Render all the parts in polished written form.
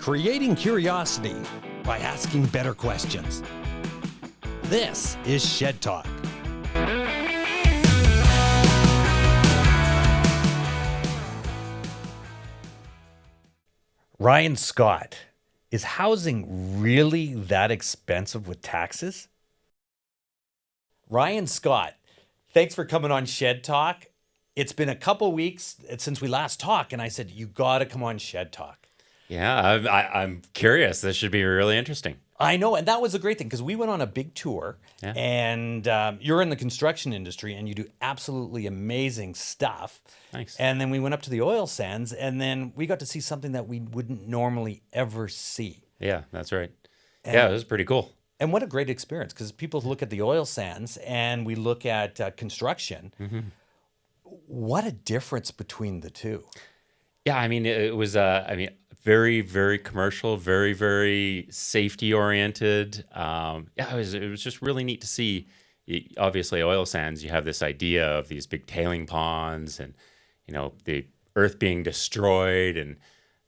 creating curiosity by asking better questions. This is Shed Talk. Ryan Scott, is housing really that expensive with taxes? Ryan Scott, thanks for coming on Shed Talk. It's been a couple weeks since we last talked, and I said, you got to come on Shed Talk. Yeah, I'm curious. This should be really interesting. I know, and that was a great thing because we went on a big tour, and you're in the construction industry, and you do absolutely amazing stuff. Thanks. And then we went up to the oil sands, and then we got to see something that we wouldn't normally ever see. Yeah, that's right. And, yeah, it was pretty cool. And what a great experience, because people look at the oil sands, and we look at construction. Mm-hmm. What a difference between the two. Yeah, I mean, it was, very, very commercial, very, very safety oriented. It was just really neat to see. Obviously, oil sands, you have this idea of these big tailing ponds and, the earth being destroyed, and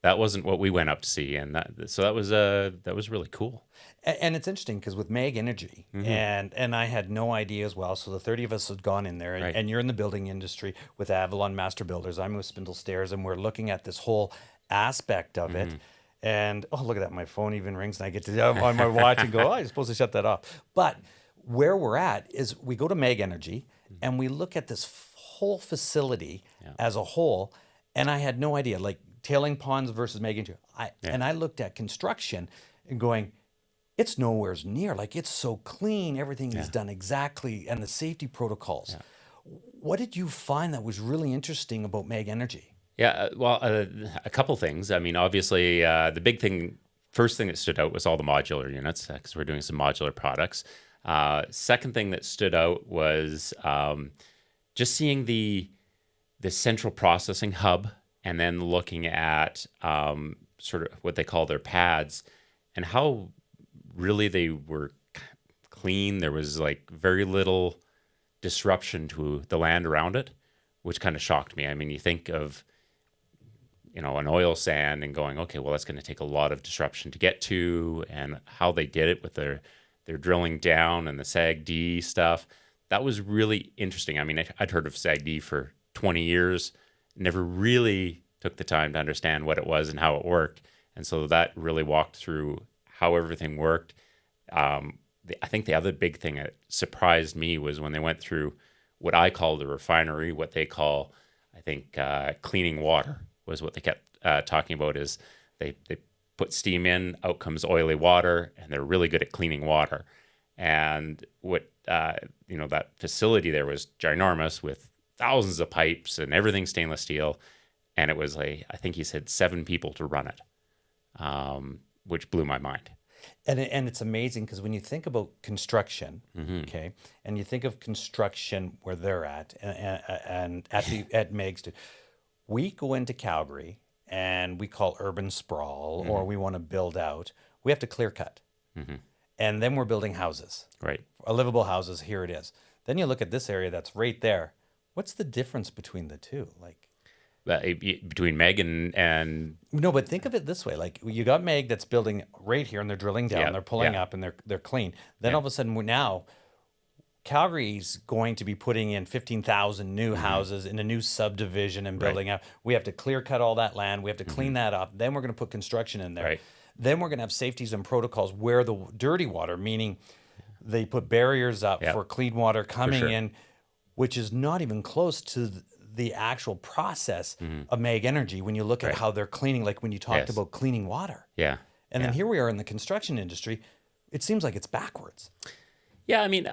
that wasn't what we went up to see. And that was really cool. And it's interesting because with Meg Energy, Mm-hmm. and I had no idea as well. So the 30 of us had gone in there, Right. and you're in the building industry with Avalon Master Builders. I'm with Spindle Stairs, and we're looking at this whole aspect of it. And oh, look at that! My phone even rings, and I get to on my watch and go, "Oh, I'm supposed to shut that off." But where we're at is we go to Meg Energy, and we look at this whole facility as a whole. And I had no idea, like tailing ponds versus Meg Energy. And I looked at construction and going, it's nowhere near. Like, it's so clean. Everything is done exactly, and the safety protocols. Yeah. What did you find that was really interesting about Meg Energy? Yeah, well, a couple things. I mean, obviously, the first thing that stood out was all the modular units, because we're doing some modular products. Second thing that stood out was just seeing the central processing hub, and then looking at sort of what they call their pads, and how really they were clean. There was like very little disruption to the land around it, which kind of shocked me. I mean, you think of an oil sand and going, okay, well, that's going to take a lot of disruption to get to, and how they did it with their drilling down and the SAGD stuff. That was really interesting. I mean, I'd heard of SAGD for 20 years, never really took the time to understand what it was and how it worked. And so that really walked through how everything worked. I think the other big thing that surprised me was when they went through what I call the refinery, what they call, I think, cleaning water was what they kept talking about. Is they put steam in, out comes oily water, and they're really good at cleaning water. And what, that facility there was ginormous with thousands of pipes and everything stainless steel. And it was I think he said 7 people to run it, which blew my mind. And it's amazing because when you think about construction, okay, and you think of construction where they're at, and at Meg's too, we go into Calgary and we call urban sprawl, or we want to build out. We have to clear cut, and then we're building houses, right? Livable houses. Here it is. Then you look at this area that's right there. What's the difference between the two? Like, between Meg and no, but think of it this way: like, you got Meg that's building right here, and they're drilling down, they're pulling up, and they're clean. Then all of a sudden, now Calgary's going to be putting in 15,000 new houses in a new subdivision and building up. We have to clear cut all that land. We have to clean that up. Then we're going to put construction in there. Right. Then we're going to have safeties and protocols where the dirty water, meaning they put barriers up for clean water coming in, which is not even close to the actual process of Meg Energy when you look at how they're cleaning, like when you talked about cleaning water. Yeah. And then here we are in the construction industry. It seems like it's backwards. Yeah, I mean,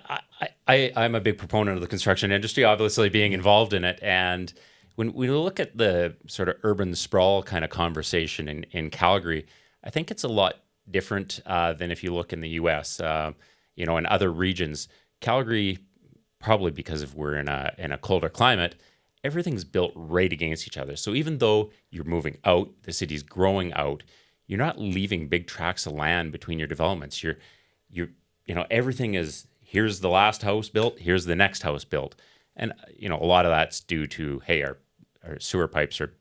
I'm a big proponent of the construction industry, obviously being involved in it. And when we look at the sort of urban sprawl kind of conversation in Calgary, I think it's a lot different than if you look in the U.S. In other regions. Calgary, probably because we're in a colder climate, everything's built right against each other. So even though you're moving out, the city's growing out, you're not leaving big tracts of land between your developments. You're everything is, here's the last house built, here's the next house built. And, a lot of that's due to, hey, our sewer pipes are,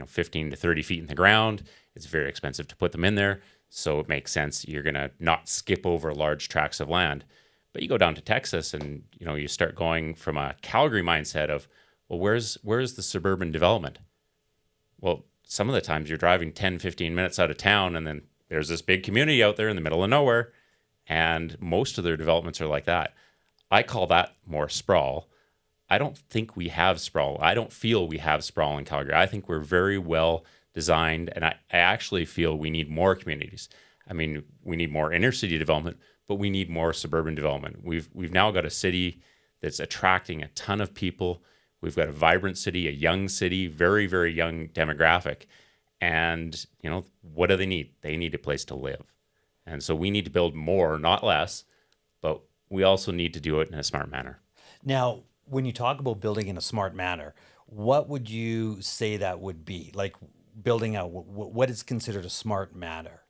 15 to 30 feet in the ground. It's very expensive to put them in there. So it makes sense. You're going to not skip over large tracts of land. But you go down to Texas and, you start going from a Calgary mindset of, well, where's the suburban development? Well, some of the times you're driving 10, 15 minutes out of town, and then there's this big community out there in the middle of nowhere. And most of their developments are like that. I call that more sprawl. I don't think we have sprawl. I don't feel we have sprawl in Calgary. I think we're very well designed, and I actually feel we need more communities. I mean, we need more inner city development, but we need more suburban development. We've now got a city that's attracting a ton of people. We've got a vibrant city, a young city, very, very young demographic. And, what do they need? They need a place to live. And so we need to build more, not less, but we also need to do it in a smart manner. Now, when you talk about building in a smart manner, what would you say that would be? Like building out, what is considered a smart manner?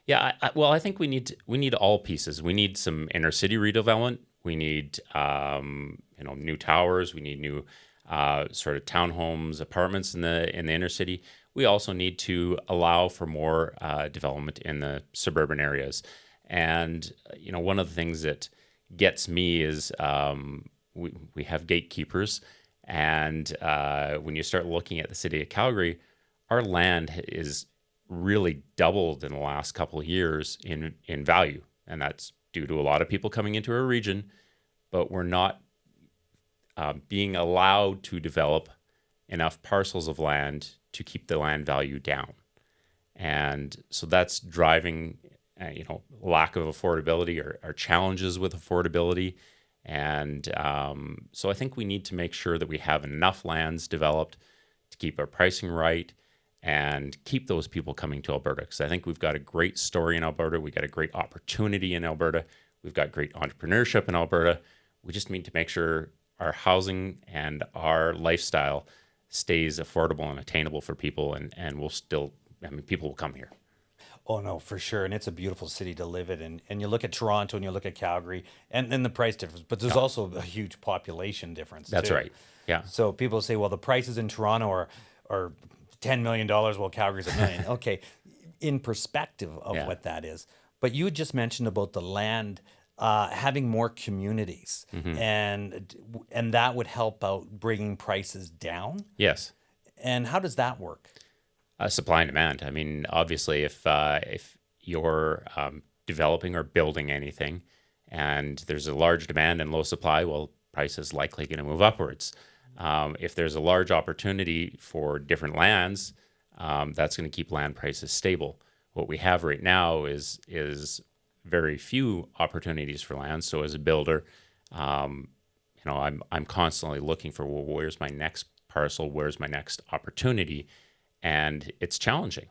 Yeah, I think we need all pieces. We need some inner city redevelopment. We need new towers. We need new sort of townhomes, apartments in the inner city. We also need to allow for more development in the suburban areas. And one of the things that gets me is we have gatekeepers, and when you start looking at the city of Calgary, our land is really doubled in the last couple of years in value, and that's due to a lot of people coming into our region, but we're not being allowed to develop enough parcels of land to keep the land value down. And so that's driving lack of affordability or challenges with affordability. And so I think we need to make sure that we have enough lands developed to keep our pricing right and keep those people coming to Alberta. Because I think we've got a great story in Alberta. We've got a great opportunity in Alberta. We've got great entrepreneurship in Alberta. We just need to make sure our housing and our lifestyle stays affordable and attainable for people, and we'll still, people will come here. Oh no, for sure. And it's a beautiful city to live in. And you look at Toronto and you look at Calgary and the price difference, but there's also a huge population difference. That's too. right. Yeah. So people say, well, the prices in Toronto are $10 million, while Calgary's $1 million. Okay. In perspective of what that is. But you had just mentioned about the land having more communities, and that would help out bringing prices down. Yes. And how does that work? Supply and demand. I mean, obviously, if you're developing or building anything, and there's a large demand and low supply, well, price is likely going to move upwards. If there's a large opportunity for different lands, that's going to keep land prices stable. What we have right now is very few opportunities for land. So as a builder, I'm constantly looking for, well, where's my next parcel? Where's my next opportunity? And it's challenging.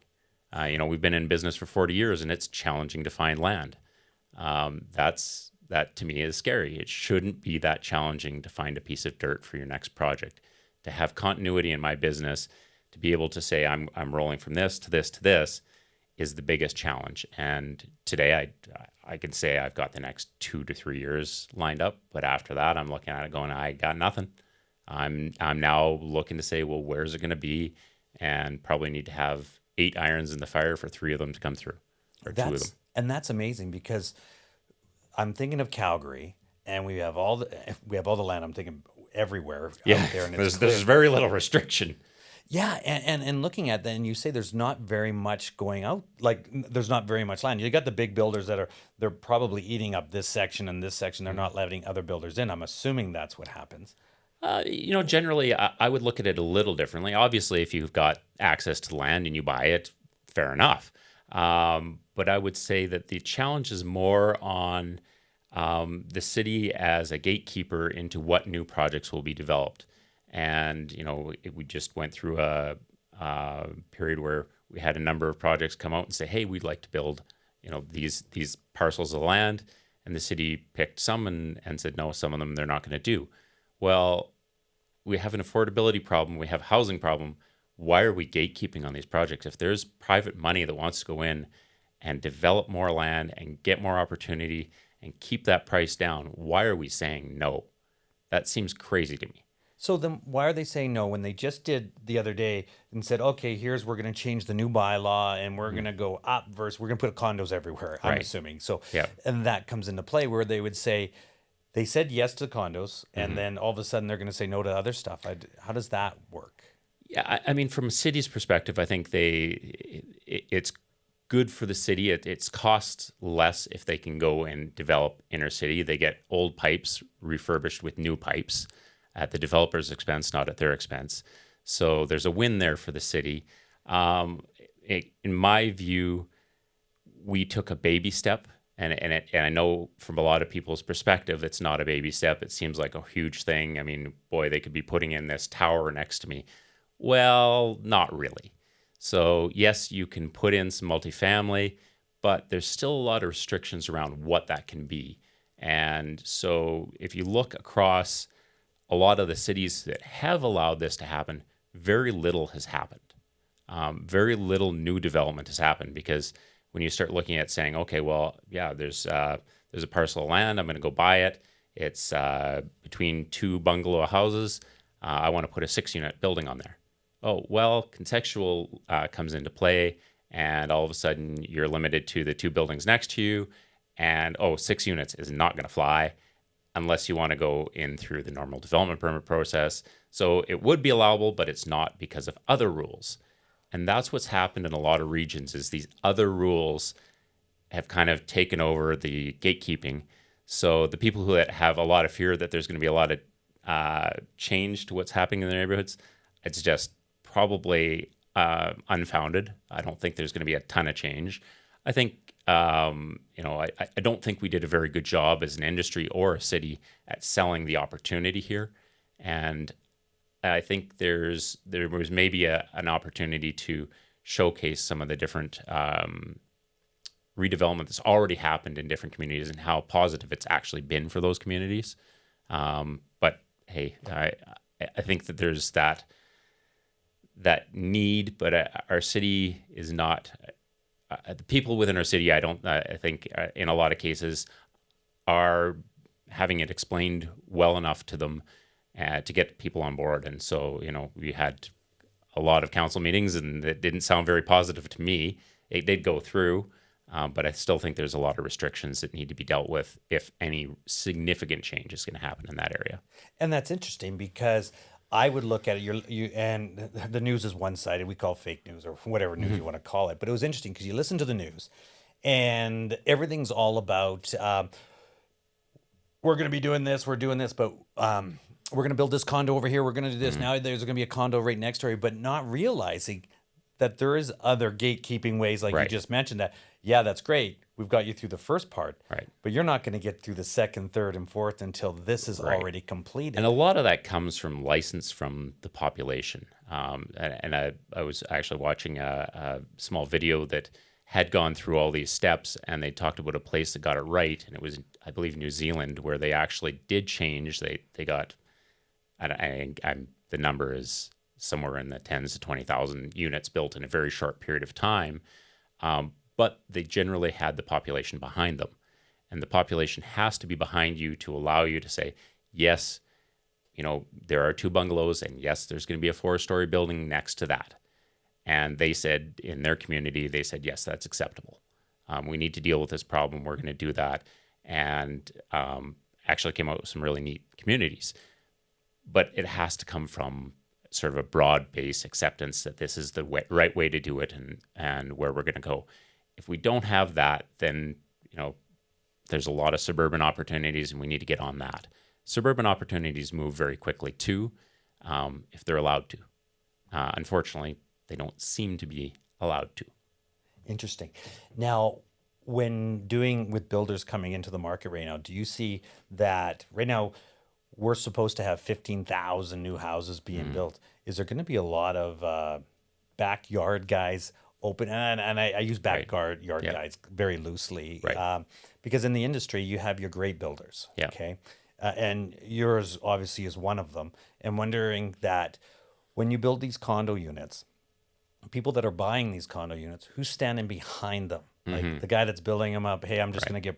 We've been in business for 40 years, and it's challenging to find land. That to me is scary. It shouldn't be that challenging to find a piece of dirt for your next project. To have continuity in my business, to be able to say I'm rolling from this to this to this, is the biggest challenge. And today I can say I've got the next 2 to 3 years lined up, but after that I'm looking at it going, I got nothing. I'm now looking to say, well, where's it going to be? And probably need to have 8 irons in the fire for 3 of them to come through, or 2 of them. And that's amazing, because I'm thinking of Calgary, and we have all the land. I'm thinking everywhere out there, and there's very little restriction. Yeah, and looking at that, and you say there's not very much going out. Like there's not very much land. You got the big builders they're probably eating up this section and this section. They're not letting other builders in. I'm assuming that's what happens. Generally, I would look at it a little differently. Obviously, if you've got access to land and you buy it, fair enough. But I would say that the challenge is more on the city as a gatekeeper into what new projects will be developed. And, we just went through a period where we had a number of projects come out and say, hey, we'd like to build, these parcels of land. And the city picked some and said, no, some of them they're not going to do. Well, we have an affordability problem. We have a housing problem. Why are we gatekeeping on these projects? If there's private money that wants to go in and develop more land and get more opportunity and keep that price down, why are we saying no? That seems crazy to me. So then why are they saying no when they just did the other day and said, okay, we're going to change the new bylaw and we're going to go up versus we're going to put condos everywhere, I'm Right. assuming. So, Yeah. and that comes into play where they would say, they said yes to condos Mm-hmm. and then all of a sudden they're going to say no to other stuff. How does that work? Yeah, I mean, from a city's perspective, I think it's good for the city. It's cost less if they can go and develop inner city. They get old pipes refurbished with new pipes at the developer's expense, not at their expense. So there's a win there for the city. In my view, we took a baby step, and I know from a lot of people's perspective, it's not a baby step. It seems like a huge thing. I mean, boy, they could be putting in this tower next to me. Well, not really. So yes, you can put in some multifamily, but there's still a lot of restrictions around what that can be. And so if you look across a lot of the cities that have allowed this to happen, very little has happened. Very little new development has happened because when you start looking at saying, okay, well, yeah, there's a parcel of land, I'm going to go buy it. It's between two bungalow houses. I want to put a 6-unit building on there. Oh, well, contextual comes into play, and all of a sudden you're limited to the two buildings next to you, and 6 units is not going to fly unless you want to go in through the normal development permit process. So it would be allowable, but it's not because of other rules. And that's what's happened in a lot of regions is these other rules have kind of taken over the gatekeeping. So the people who have a lot of fear that there's going to be a lot of change to what's happening in the neighborhoods, it's just probably unfounded. I don't think there's going to be a ton of change. I think, I don't think we did a very good job as an industry or a city at selling the opportunity here. And I think there was maybe an opportunity to showcase some of the different redevelopment that's already happened in different communities and how positive it's actually been for those communities. But hey, I think that there's that need, but our city is not. The people within our city, I think in a lot of cases are having it explained well enough to them to get people on board. And so, we had a lot of council meetings and it didn't sound very positive to me. It did go through, but I still think there's a lot of restrictions that need to be dealt with if any significant change is going to happen in that area. And that's interesting because I would look at it, and the news is one-sided. We call it fake news or whatever news you want to call it. But it was interesting because you listen to the news and everything's all about, we're going to be doing this, we're doing this, but we're going to build this condo over here. We're going to do this. Now there's going to be a condo right next to it, but not realizing that there is other gatekeeping ways, like you Right. just mentioned that, yeah, that's great. We've got you through the first part, Right. but you're not going to get through the second, third, and fourth until this is Right. already completed. And a lot of that comes from license from the population. And I was actually watching a small video that had gone through all these steps, and they talked about a place that got it right, and it was, I believe, New Zealand, where they actually did change. They got, the number is somewhere in the tens to 20,000 units built in a very short period of time. But they generally had the population behind them. And the population has to be behind you to allow you to say, yes, there are two bungalows, and yes, there's going to be a 4-story building next to that. And they said in their community, yes, that's acceptable. We need to deal with this problem. We're going to do that. And actually came out with some really neat communities. But it has to come from sort of a broad-based acceptance that this is the right way to do it and where we're going to go. If we don't have that, then, there's a lot of suburban opportunities, and we need to get on that. Suburban opportunities move very quickly too, if they're allowed to. Unfortunately, they don't seem to be allowed to. Interesting. Now, when doing with builders coming into the market right now, do you see that right now we're supposed to have 15,000 new houses being built? Is there going to be a lot of backyard guys open? And I use backyard yard Yeah. guys very loosely, Right. because in the industry you have your great builders. Yeah. Okay. And yours obviously is one of them. And wondering that when you build these condo units, people that are buying these condo units, who's standing behind them? Like the guy that's building them up, hey, I'm just going to get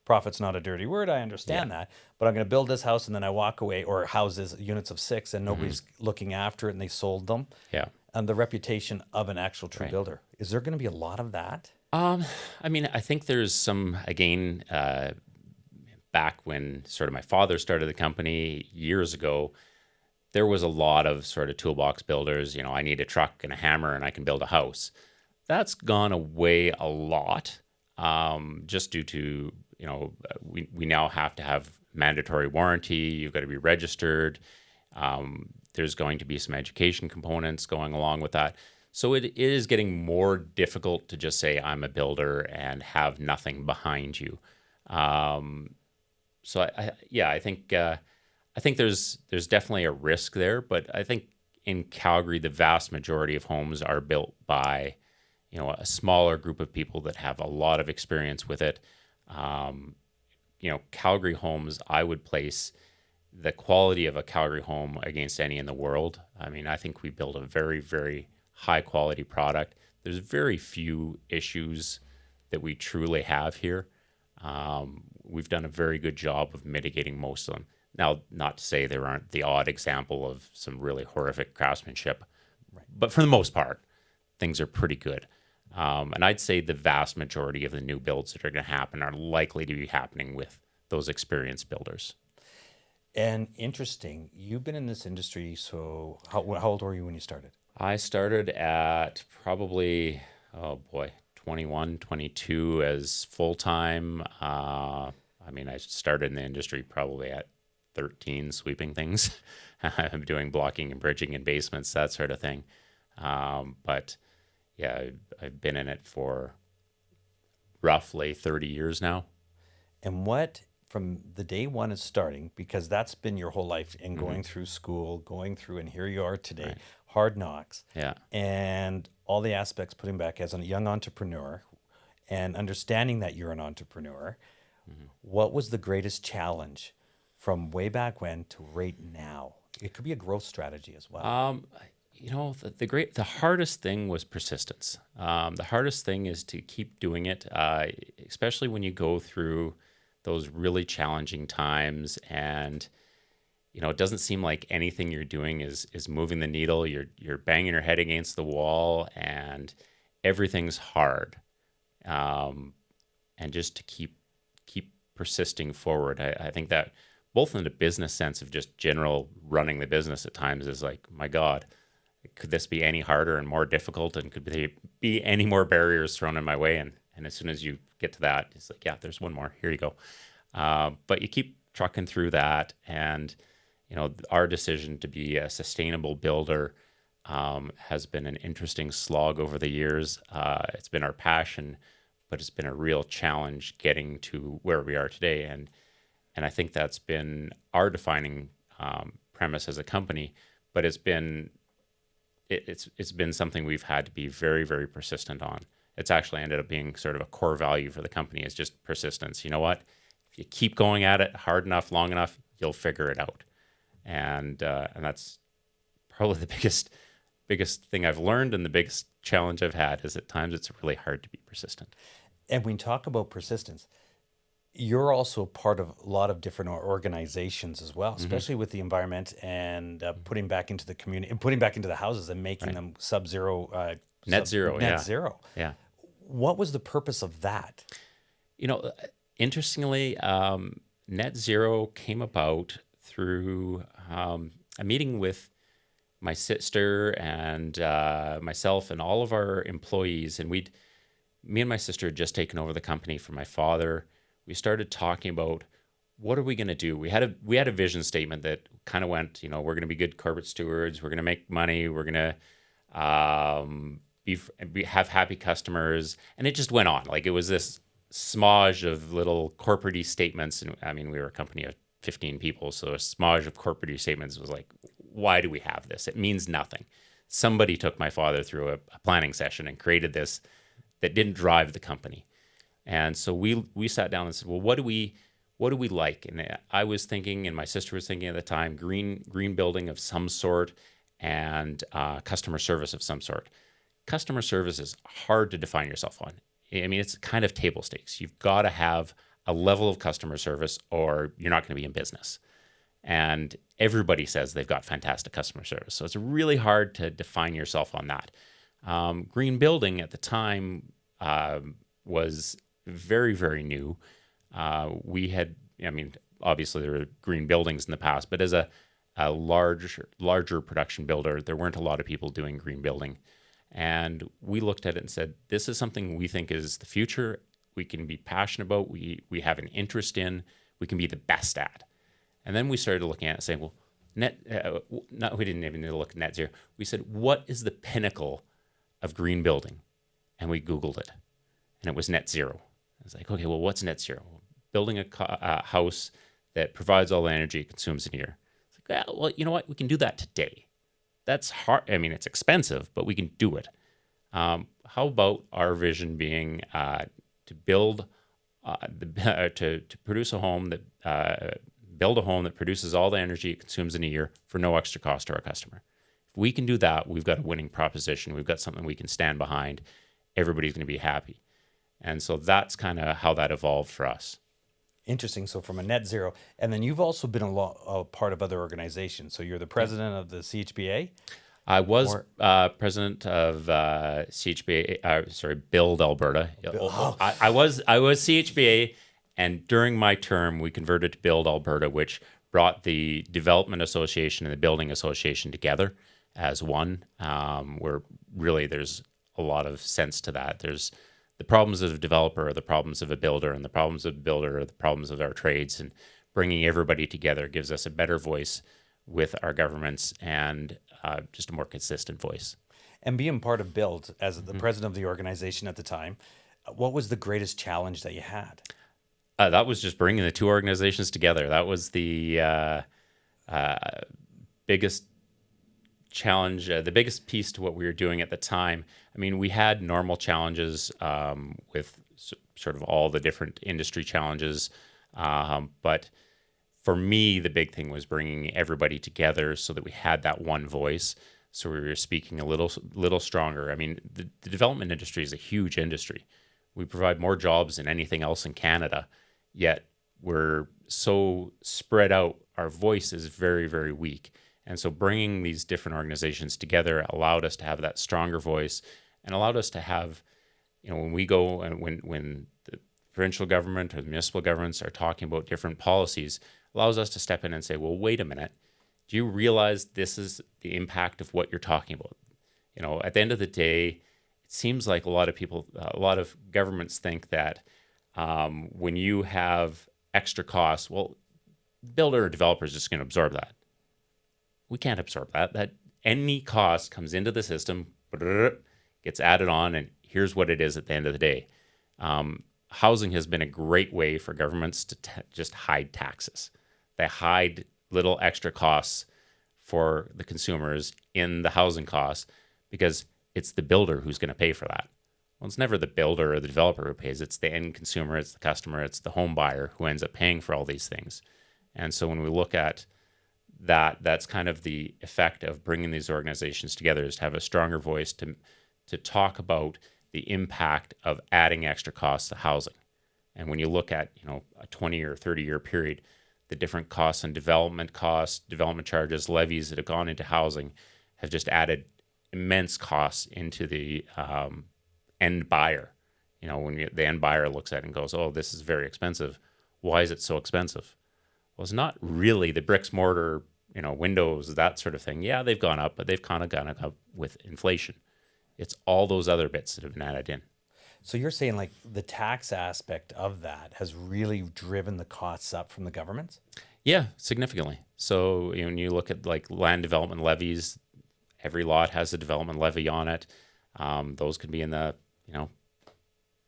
profit's not a dirty word. I understand that, but I'm going to build this house and then I walk away, or houses, units of 6, and nobody's looking after it and they sold them. Yeah. And the reputation of an actual true builder. Is there going to be a lot of that? I mean, I think there's some, again, back when sort of my father started the company years ago, there was a lot of sort of toolbox builders. I need a truck and a hammer and I can build a house. That's gone away a lot, just due to, we now have to have mandatory warranty. You've got to be registered. There's going to be some education components going along with that. So it is getting more difficult to just say I'm a builder and have nothing behind you. So I think there's definitely a risk there, but I think in Calgary, the vast majority of homes are built by, a smaller group of people that have a lot of experience with it. Calgary homes, I would place the quality of a Calgary home against any in the world. I mean, I think we build a very, very high quality product. There's very few issues that we truly have here. We've done a very good job of mitigating most of them. Now, not to say there aren't the odd example of some really horrific craftsmanship, but for the most part, things are pretty good. And I'd say the vast majority of the new builds that are going to happen are likely to be happening with those experienced builders. And interesting, you've been in this industry, so how old were you when you started? I started at probably, 21, 22 as full-time. I started in the industry probably at 13, sweeping things. I'm doing blocking and bridging in basements, that sort of thing. But yeah, I've been in it for roughly 30 years now. And what, from the day one is starting, because that's been your whole life, and going through school, and here you are today, hard knocks. Yeah. And all the aspects, putting back as a young entrepreneur and understanding that you're an entrepreneur, what was the greatest challenge from way back when to right now? It could be a growth strategy as well. The hardest thing was persistence. The hardest thing is to keep doing it, especially when you go through those really challenging times, and it doesn't seem like anything you're doing is moving the needle. You're banging your head against the wall, and everything's hard. And just to keep persisting forward, I think that both in the business sense of just general running the business at times is like, my God, could this be any harder and more difficult, and could there be any more barriers thrown in my way? And as soon as you get to that, it's like, yeah, there's one more. Here you go. But you keep trucking through that, and our decision to be a sustainable builder has been an interesting slog over the years. It's been our passion, but it's been a real challenge getting to where we are today. And I think that's been our defining premise as a company. But it's been something we've had to be very, very persistent on. It's actually ended up being sort of a core value for the company, is just persistence. You know what? If you keep going at it hard enough, long enough, you'll figure it out. And that's probably the biggest thing I've learned, and the biggest challenge I've had is at times it's really hard to be persistent. And when you talk about persistence, you're also part of a lot of different organizations as well, especially with the environment and putting back into the community and putting back into the houses and making them sub-zero. Net zero. Net zero. Yeah. What was the purpose of that? Interestingly, net zero came about through a meeting with my sister and myself and all of our employees. And me and my sister had just taken over the company from my father. We started talking about, what are we going to do? We had a vision statement that kind of went, we're going to be good corporate stewards. We're going to make money. We're going to have happy customers. And it just went on. Like, it was this smudge of little corporate-y statements. And I mean, we were a company of 15 people. So a smudge of corporate-y statements was like, why do we have this? It means nothing. Somebody took my father through a planning session and created this that didn't drive the company. And so we sat down and said, well, what do we like? And I was thinking, and my sister was thinking at the time, green building of some sort, and customer service of some sort. customer service is hard to define yourself on. I mean, it's kind of table stakes. You've got to have a level of customer service or you're not going to be in business. And everybody says they've got fantastic customer service. So it's really hard to define yourself on that. Green building at the time was very, very new. We had, I mean, obviously there were green buildings in the past, but as a larger production builder, there weren't a lot of people doing green building. And we looked at it and said, this is something we think is the future. We can be passionate about, we have an interest in, we can be the best at. And then we started looking at it and saying, well, we didn't even need to look at net zero. We said, what is the pinnacle of green building? And we Googled it, and it was net zero. I was like, okay, well, what's net zero? Building a house that provides all the energy it consumes in a year. It's like, well, you know what? We can do that today. That's hard. I mean, it's expensive, but we can do it. How about our vision being to build, to produce a home that, build a home that produces all the energy it consumes in a year for no extra cost to our customer. If we can do that, we've got a winning proposition. We've got something we can stand behind. Everybody's going to be happy. And so that's kind of how that evolved for us. Interesting. So from a net zero, and then you've also been a part of other organizations. So you're the president of the CHBA. I was president of CHBA. BILD Alberta. I was CHBA, and during my term, we converted to BILD Alberta, which brought the Development Association and the Building Association together as one. Where really there's a lot of sense to that. There's the problems of a developer are the problems of a builder, and the problems of a builder are the problems of our trades. And bringing everybody together gives us a better voice with our governments and just a more consistent voice. And being part of BILD as the president of the organization at the time, what was the greatest challenge that you had? That was just bringing the two organizations together. That was the biggest challenge, the biggest piece to what we were doing at the time. I mean, we had normal challenges with sort of all the different industry challenges, but for me, the big thing was bringing everybody together so that we had that one voice. So we were speaking a little stronger. I mean, the development industry is a huge industry. We provide more jobs than anything else in Canada, yet we're so spread out. Our voice is very, very weak. And so bringing these different organizations together allowed us to have that stronger voice and allowed us to have, when we go and when the provincial government or the municipal governments are talking about different policies, allows us to step in and say, well, wait a minute. Do you realize this is the impact of what you're talking about? At the end of the day, it seems like a lot of governments think that when you have extra costs, well, builder or developer is just going to absorb that. We can't absorb that. That any cost comes into the system, gets added on, and here's what it is at the end of the day. Housing has been a great way for governments to just hide taxes. They hide little extra costs for the consumers in the housing costs because it's the builder who's going to pay for that. Well, it's never the builder or the developer who pays. It's the end consumer, it's the customer, it's the home buyer who ends up paying for all these things. And so when we look at that, that's kind of the effect of bringing these organizations together, is to have a stronger voice to talk about the impact of adding extra costs to housing. And when you look at, a 20 or 30 year period, the different costs and development charges, levies that have gone into housing have just added immense costs into the end buyer. When the end buyer looks at it and goes, oh, this is very expensive. Why is it so expensive? Well, it's not really the bricks, mortar, windows, that sort of thing. Yeah, they've gone up, but they've kind of gone up with inflation. It's all those other bits that have been added in. So you're saying like the tax aspect of that has really driven the costs up from the governments? Yeah, significantly. So when you look at like land development levies, every lot has a development levy on it. Those could be in the, $60,000,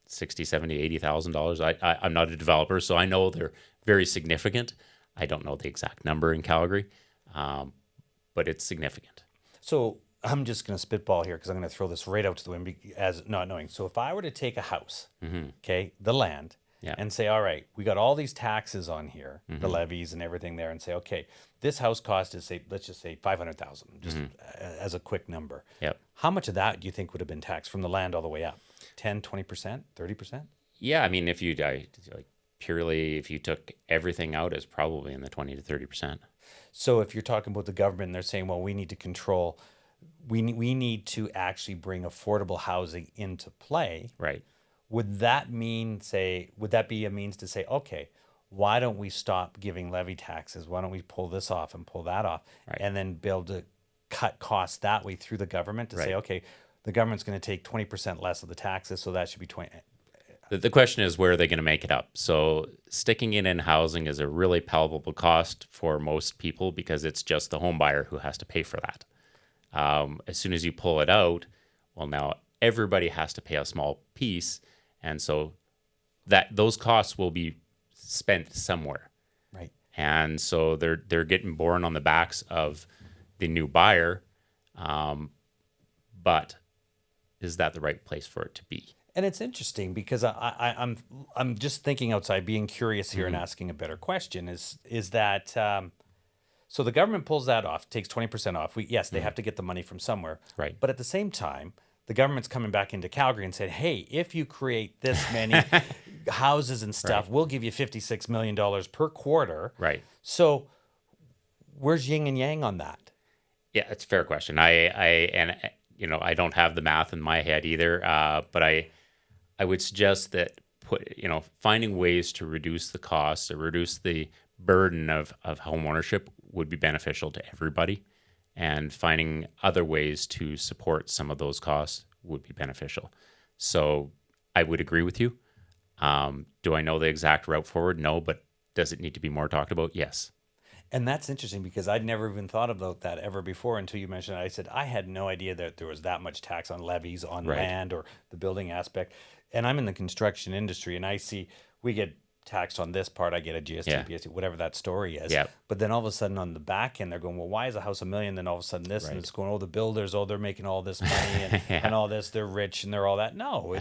$70,000, $80,000. I'm not a developer, so I know they're very significant. I don't know the exact number in Calgary, but it's significant. So I'm just going to spitball here because I'm going to throw this right out to the wind as not knowing. So if I were to take a house, okay, the land, and say, all right, we got all these taxes on here, the levies and everything there, and say, okay, this house cost is, say, let's just say 500,000, just as a quick number. Yep. How much of that do you think would have been taxed from the land all the way up? 10, 20%, 30%? Yeah, I mean, if you purely, if you took everything out, it's probably in the 20 to 30%. So if you're talking about the government, they're saying, well, we need to control, we need to actually bring affordable housing into play. Right. Would that mean, would that be a means to say, okay, why don't we stop giving levy taxes? Why don't we pull this off and pull that off, Right. and then be able to cut costs that way through the government to say, Right. okay, the government's going to take 20% less of the taxes, so that should be 20. The question is, where are they going to make it up? So sticking it in housing is a really palpable cost for most people because it's just the home buyer who has to pay for that. As soon as you pull it out, well, now everybody has to pay a small piece. And so those costs will be spent somewhere. Right. And so they're getting borne on the backs of the new buyer. But is that the right place for it to be? And it's interesting because I'm just thinking outside, being curious here and asking a better question. Is that so the government pulls that off, takes 20% off. They have to get the money from somewhere, Right. But at the same time, the government's coming back into Calgary and said, "Hey, if you create this many houses and stuff, Right. we'll give you $56 million per quarter." Right. So where's yin and yang on that? Yeah, it's a fair question. I don't have the math in my head either, but I would suggest that finding ways to reduce the costs or reduce the burden of home ownership would be beneficial to everybody, and finding other ways to support some of those costs would be beneficial. So I would agree with you. Do I know the exact route forward? No, but does it need to be more talked about? Yes. And that's interesting because I'd never even thought about that ever before until you mentioned it. I said, I had no idea that there was that much tax on levies, on Right. land, or the building aspect. And I'm in the construction industry, and I see we get taxed on this part. I get a GST, Yeah. BST, whatever that story is. Yeah. But then all of a sudden on the back end, they're going, well, why is a house $1 million? Then all of a sudden this, and it's going, oh, the builders, oh, they're making all this money and, Yeah. and all this, they're rich and they're all that. No.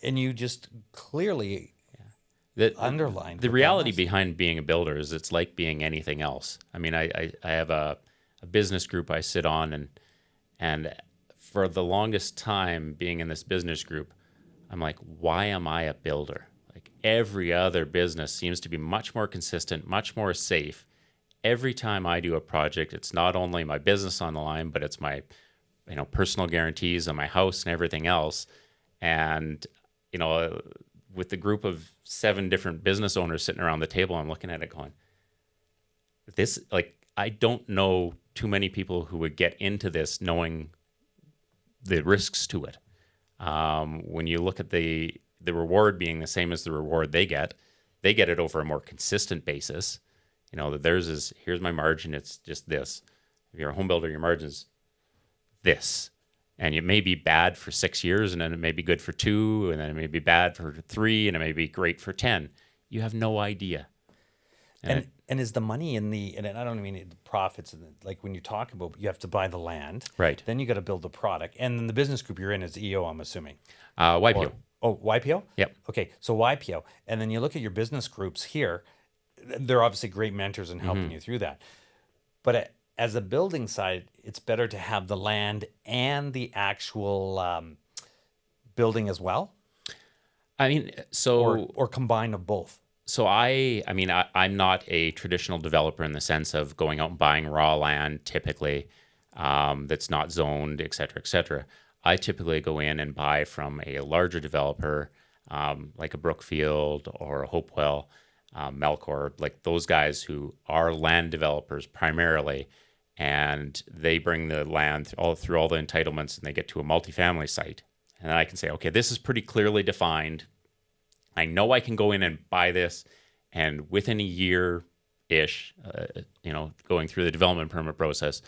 And you just clearly underlined The what that reality was. behind being a builder is it's like being anything else. I mean, I have a business group I sit on, and for the longest time being in this business group, I'm like, why am I a builder? Like every other business seems to be much more consistent, much more safe. Every time I do a project, it's not only my business on the line, but it's my personal guarantees on my house and everything else. And with the group of 7 different business owners sitting around the table, I'm looking at it going, I don't know too many people who would get into this knowing the risks to it. When you look at the reward being the same as the reward they get it over a more consistent basis. That theirs is, here's my margin, it's just this. If you're a home builder, your margin's this. And it may be bad for 6 years, and then it may be good for 2, and then it may be bad for 3, and it may be great for 10. You have no idea. And is the money in and I don't mean the profits, like when you talk about, you have to buy the land, Right. Then you got to build the product, and then the business group you're in is EO, I'm assuming. YPO. YPO? Yep. Okay, so YPO, and then you look at your business groups here. They're obviously great mentors in helping you through that. But as a building side, it's better to have the land and the actual building as well, I mean, so or combine of both. So I'm not a traditional developer in the sense of going out and buying raw land typically that's not zoned, et cetera, et cetera. I typically go in and buy from a larger developer like a Brookfield or a Hopewell, Melcor, like those guys who are land developers primarily, and they bring the land through all the entitlements, and they get to a multifamily site. And then I can say, okay, this is pretty clearly defined. I know I can go in and buy this, and within a year-ish, going through the development permit process,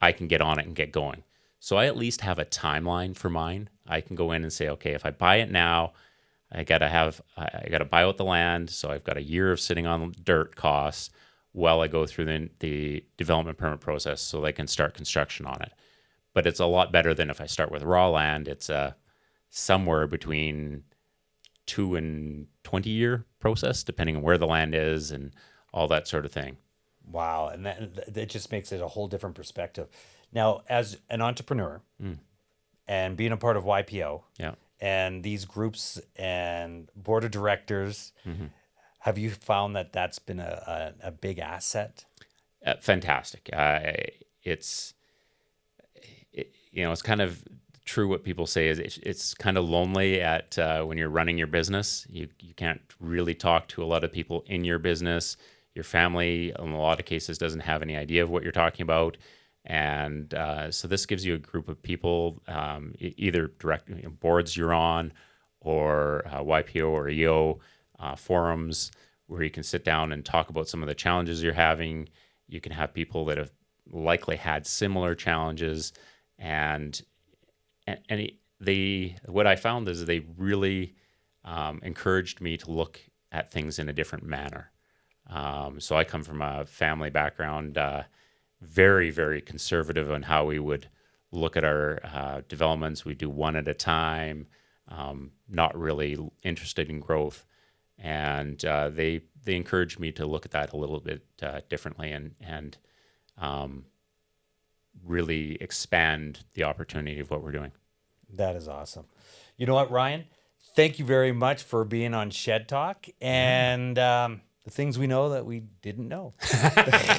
I can get on it and get going. So I at least have a timeline for mine. I can go in and say, okay, if I buy it now, I gotta buy out the land, so I've got a year of sitting on dirt costs while I go through the development permit process, so they can start construction on it. But it's a lot better than if I start with raw land. It's somewhere between 2 and 20 year process, depending on where the land is and all that sort of thing. Wow. And that just makes it a whole different perspective. Now, as an entrepreneur and being a part of YPO Yeah. and these groups and board of directors, have you found that that's been a big asset? Fantastic. It's it's kind of true what people say is it's kind of lonely at when you're running your business. You can't really talk to a lot of people in your business. Your family, in a lot of cases, doesn't have any idea of what you're talking about. And so this gives you a group of people, either direct boards you're on, or YPO or EO forums, where you can sit down and talk about some of the challenges you're having. You can have people that have likely had similar challenges, and what I found is they really encouraged me to look at things in a different manner. So I come from a family background, very, very conservative on how we would look at our developments. We do one at a time, not really interested in growth. And they encouraged me to look at that a little bit differently and really expand the opportunity of what we're doing. That is awesome. You know what, Ryan? Thank you very much for being on Shed Talk and the things we know that we didn't know.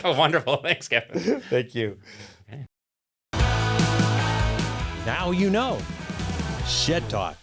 Wonderful. Thanks, Kevin. Thank you. Okay. Now you know. Shed Talk.